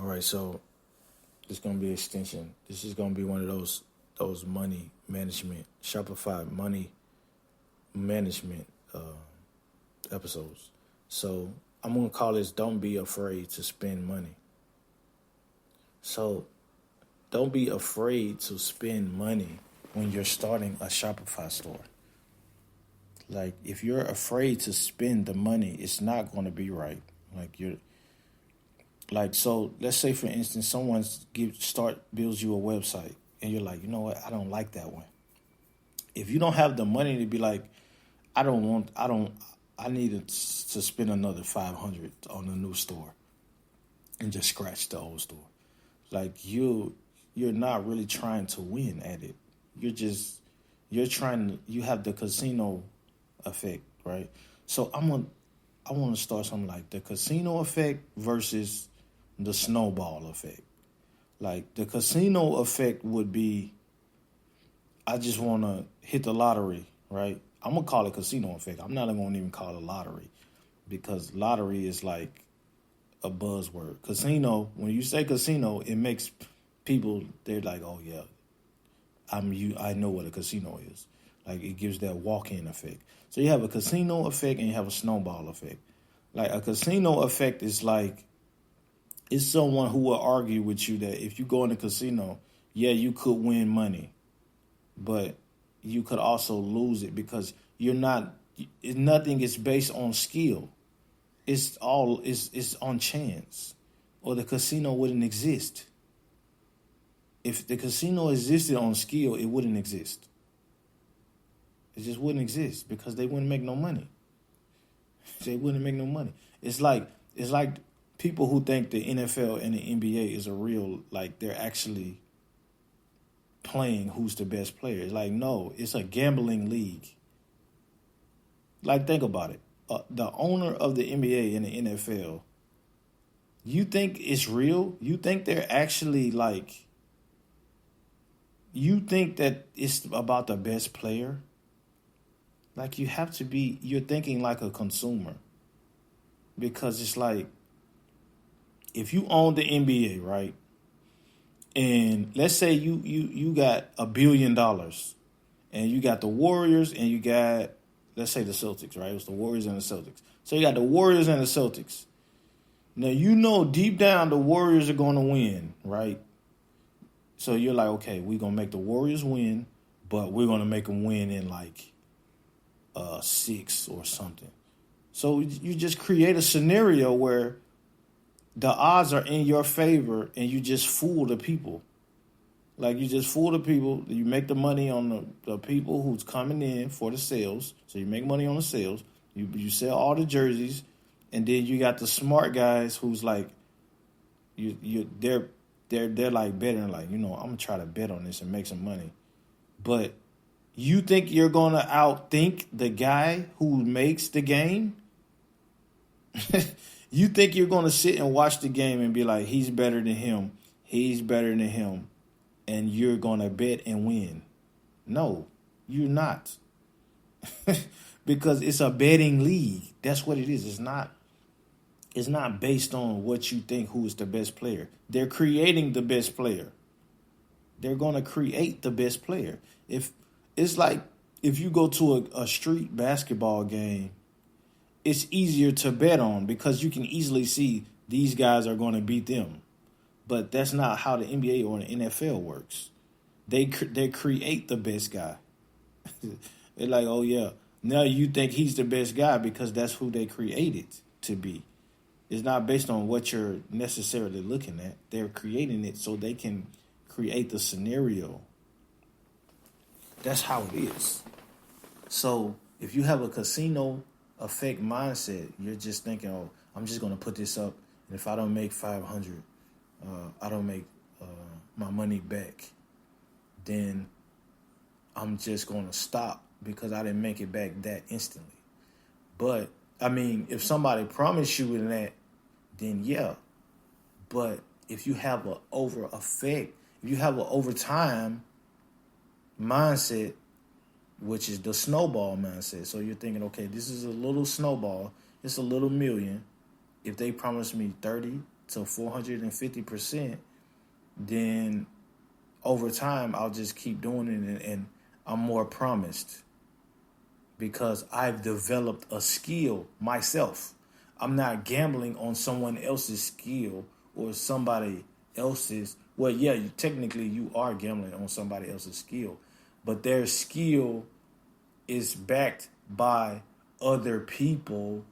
All right, so it's gonna be extension. This is gonna be one of those money management, Shopify money management episodes. So I'm gonna call this "Don't Be Afraid to Spend Money." So don't be afraid to spend money when you're starting a Shopify store. Like if you're afraid to spend the money, it's not gonna be right. Like you're like so. Let's say for instance, builds you a website, and you're like, you know what? I don't like that one. If you don't have the money to be like, I don't, I needed to spend another 500 on a new store and just scratch the old store. Like you're not really trying to win at it. You're trying to, you have the casino effect, right? So I want to start something like the casino effect versus the snowball effect. Like the casino effect would be, I just want to hit the lottery, right? I'm gonna call it casino effect. I'm not gonna even call it lottery because lottery is like a buzzword. Casino, when you say casino, it makes people, they're like, oh yeah, I know what a casino is. Like it gives that walk-in effect. So you have a casino effect and you have a snowball effect. Like a casino effect is like, it's someone who will argue with you that if you go in a casino, yeah, you could win money, but you could also lose it because nothing is based on skill. It's on chance, or the casino wouldn't exist. If the casino existed on skill, it wouldn't exist. It just wouldn't exist because they wouldn't make no money. They wouldn't make no money. It's like people who think the NFL and the NBA is a real, like they're actually playing who's the best player. It's like, no, it's a gambling league. Like, think about it. The owner of the NBA and the NFL, you think it's real? You think they're actually like, you think that it's about the best player? Like, you're thinking like a consumer. Because it's like, if you own the NBA, right? And let's say you got $1 billion and you got the Warriors and you got, let's say the Celtics, right? It was the Warriors and the Celtics. So you got the Warriors and the Celtics. Now, you know deep down the Warriors are going to win, right? So you're like, okay, we're going to make the Warriors win, but we're going to make them win in like 6 or something. So you just create a scenario where the odds are in your favor and you just fool the people. Like you just fool the people. You make the money on the people who's coming in for the sales. So you make money on the sales. You sell all the jerseys, and then you got the smart guys who's like, they're like betting, like, you know, I'm gonna try to bet on this and make some money. But you think you're gonna outthink the guy who makes the game? You think you're gonna sit and watch the game and be like, he's better than him, and you're gonna bet and win? No, you're not. Because it's a betting league. That's what it is. It's not based on what you think who is the best player. They're creating the best player. They're going to create the best player. It's like if you go to a street basketball game, it's easier to bet on because you can easily see these guys are going to beat them. But that's not how the NBA or the NFL works. They create the best guy. They're like, oh yeah, now you think he's the best guy because that's who they created to be. It's not based on what you're necessarily looking at. They're creating it so they can create the scenario. That's how it is. So if you have a casino effect mindset, you're just thinking, oh, I'm just going to put this up, and if I don't make 500, I don't make my money back, then I'm just going to stop because I didn't make it back that instantly. But, I mean, if somebody promised you that, then yeah. But if you have an if you have an overtime mindset, which is the snowball mindset. So you're thinking, okay, this is a little snowball. It's a little million. If they promise me 30, to 450%, then over time I'll just keep doing it, and I'm more promised because I've developed a skill myself. I'm not gambling on someone else's skill or somebody else's. Well, yeah, technically you are gambling on somebody else's skill, but their skill is backed by other people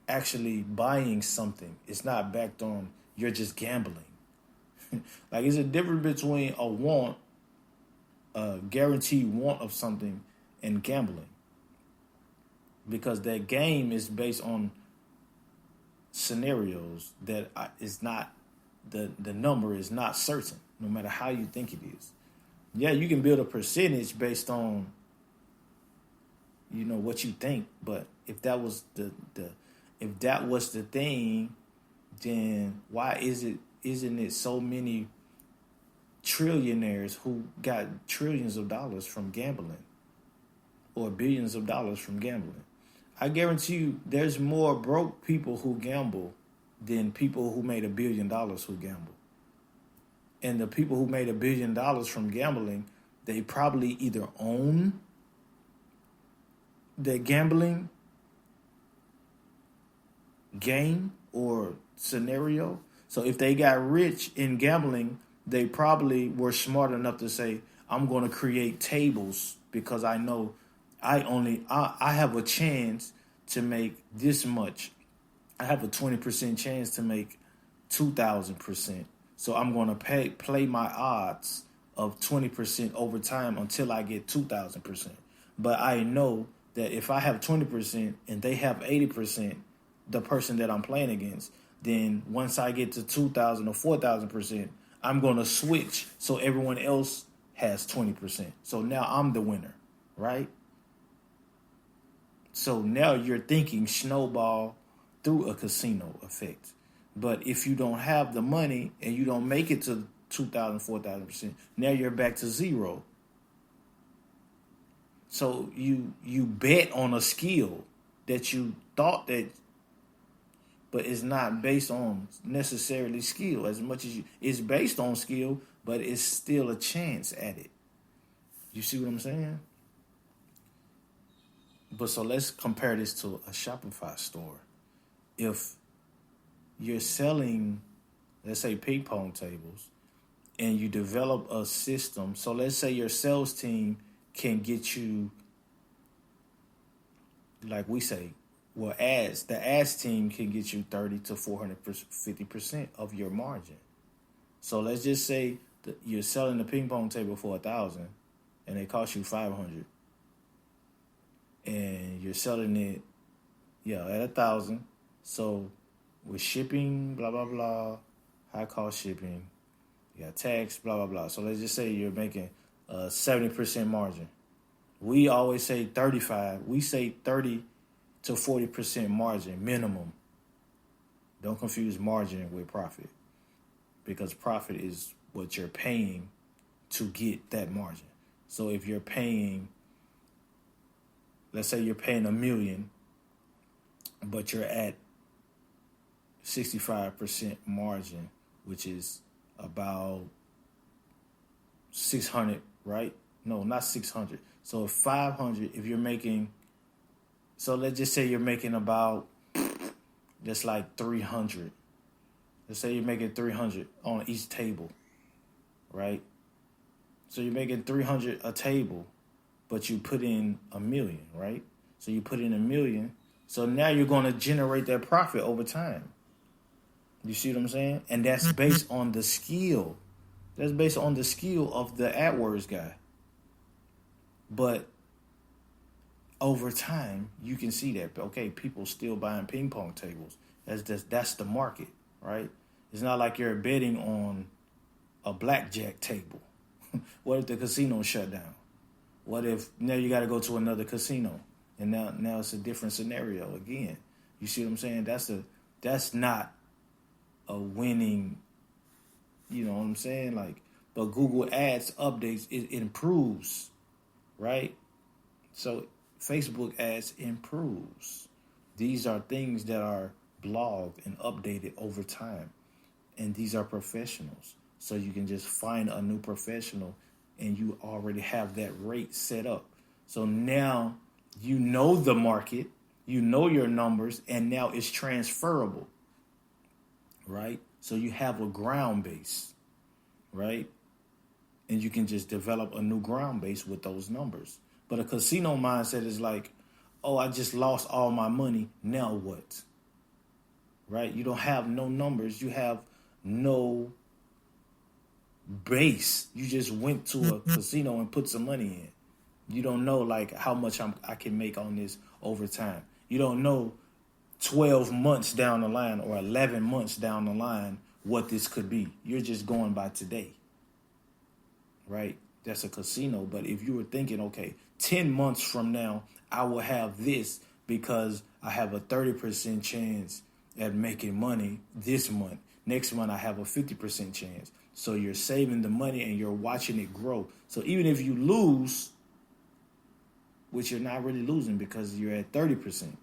actually buying something. It's not backed on you're just gambling. Like, it's a difference between a guaranteed want of something, and gambling. Because that game is based on scenarios that is not, the number is not certain, no matter how you think it is. Yeah, you can build a percentage based on, what you think, but if that was the thing, then why isn't it so many trillionaires who got trillions of dollars from gambling, or billions of dollars from gambling? I guarantee you there's more broke people who gamble than people who made $1 billion who gamble. And the people who made $1 billion from gambling, they probably either own the gambling game or scenario. So if they got rich in gambling, they probably were smart enough to say, I'm going to create tables because I know I have a chance to make this much. I have a 20% chance to make 2,000%. So I'm going to play my odds of 20% over time until I get 2,000%. But I know that if I have 20% and they have 80%, the person that I'm playing against, then once I get to 2,000 or 4,000%, I'm going to switch so everyone else has 20%. So now I'm the winner, right? So now you're thinking snowball through a casino effect. But if you don't have the money and you don't make it to 2,000, 4,000%, now you're back to zero. So you bet on a skill that you thought that, but it's not based on necessarily skill as much as it's based on skill, but it's still a chance at it. You see what I'm saying? But so let's compare this to a Shopify store. If you're selling, let's say, ping pong tables, and you develop a system, so let's say your sales team can get you, like we say, well, the ads team can get you 30 to 450% of your margin. So let's just say that you're selling the ping pong table for $1,000 and it costs you $500. And you're selling it, at $1,000. So with shipping, blah, blah, blah, high cost shipping, you got tax, blah, blah, blah. So let's just say you're making a 70% margin. We always say 35. We say 30 to 40% margin minimum. Don't confuse margin with profit, because profit is what you're paying to get that margin. So if you're paying, let's say you're paying $1 million, but you're at 65% margin, which is about 600, right? No, not 600. So 500, if you're making, so let's just say you're making about just like 300. Let's say you're making 300 on each table, right? So you're making 300 a table, but you put in $1 million, right? So you put in $1 million. So now you're going to generate that profit over time. You see what I'm saying? And that's based on the skill. That's based on the skill of the AdWords guy. But over time, you can see that, okay, people still buying ping pong tables. That's the market, right? It's not like you're betting on a blackjack table. What if the casino shut down? What if now you got to go to another casino, and now it's a different scenario again? You see what I'm saying? That's not a winning. You know what I'm saying? Like, but Google Ads updates, it improves, right? So Facebook Ads improves. These are things that are blogged and updated over time. And these are professionals. So you can just find a new professional and you already have that rate set up. So now you know the market, you know your numbers, and now it's transferable, right? So you have a ground base, right? And you can just develop a new ground base with those numbers. But a casino mindset is like, oh, I just lost all my money. Now what? Right? You don't have no numbers. You have no base. You just went to a casino and put some money in. You don't know like how much I can make on this over time. You don't know 12 months down the line or 11 months down the line what this could be. You're just going by today. Right? That's a casino. But if you were thinking, okay, 10 months from now, I will have this because I have a 30% chance at making money this month. Next month, I have a 50% chance. So you're saving the money and you're watching it grow. So even if you lose, which you're not really losing because you're at 30%.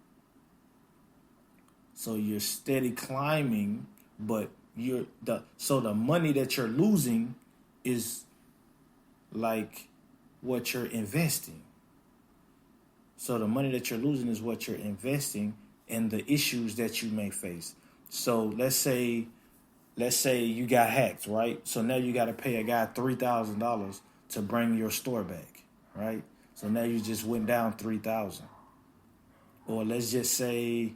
So you're steady climbing, but so the money that you're losing is like what you're investing. So the money that you're losing is what you're investing and the issues that you may face. So let's say you got hacked, right? So now you got to pay a guy $3,000 to bring your store back, right? So now you just went down $3,000. Or let's just say,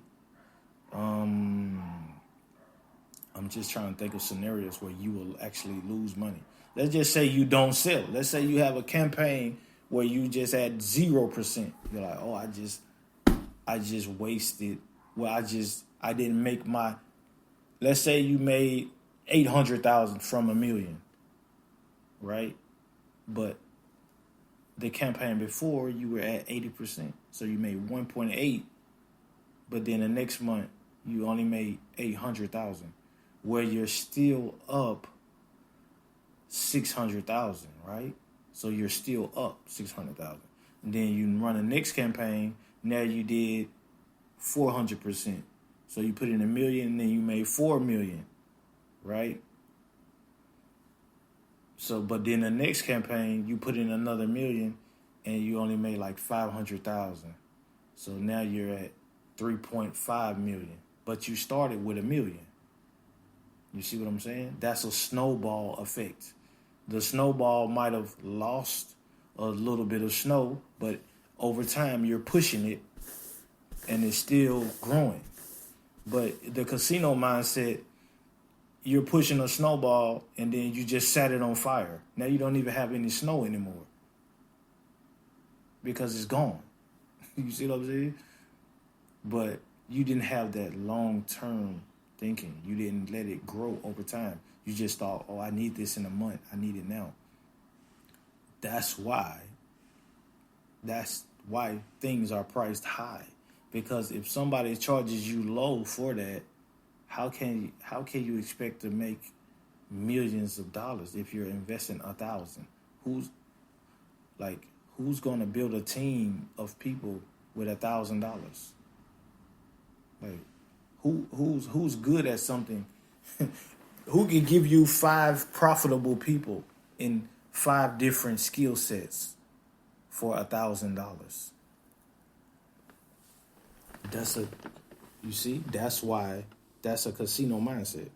I'm just trying to think of scenarios where you will actually lose money. Let's just say you don't sell. Let's say you have a campaign where you just had 0%. You're like, oh, I just wasted. Well, I didn't make my. Let's say you made 800,000 from $1 million, right? But the campaign before you were at 80%, so you made 1.8. But then the next month you only made 800,000, where you're still up 600,000, right? So you're still up 600,000. And then you run the next campaign. Now you did 400%. So you put in $1 million, and then you made 4 million, right? So, but then the next campaign you put in another $1 million, and you only made like 500,000. So now you're at 3.5 million. But you started with $1 million. You see what I'm saying? That's a snowball effect. The snowball might have lost a little bit of snow, but over time you're pushing it and it's still growing. But the casino mindset, you're pushing a snowball and then you just set it on fire. Now you don't even have any snow anymore because it's gone. You see what I'm saying? But you didn't have that long-term thinking. You didn't let it grow over time. You just thought, oh, I need this in a month. I need it now. That's why things are priced high. Because if somebody charges you low for that, how can you expect to make millions of dollars if you're investing 1,000? Who's gonna build a team of people with $1,000? Like who's good at something? Who can give you 5 profitable people in 5 different skill sets for $1,000? That's why that's a casino mindset.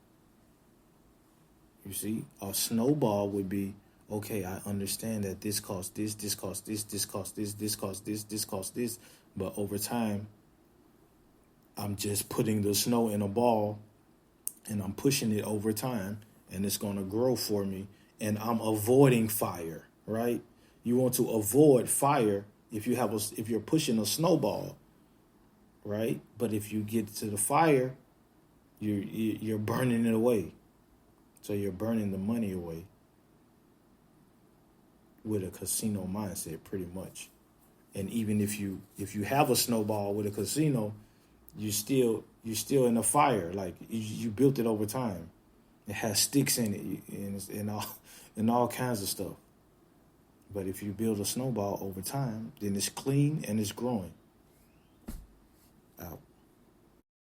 You see, a snowball would be, okay, I understand that this costs this costs this costs this costs this costs this, but over time, I'm just putting the snow in a ball and I'm pushing it over time and it's going to grow for me and I'm avoiding fire, right? You want to avoid fire if you're pushing a snowball, right? But if you get to the fire, you're burning it away. So you're burning the money away with a casino mindset, pretty much. And even if you have a snowball with a casino, you're still in the fire. Like you built it over time. It has sticks in it and all kinds of stuff. But if you build a snowball over time, then it's clean and it's growing.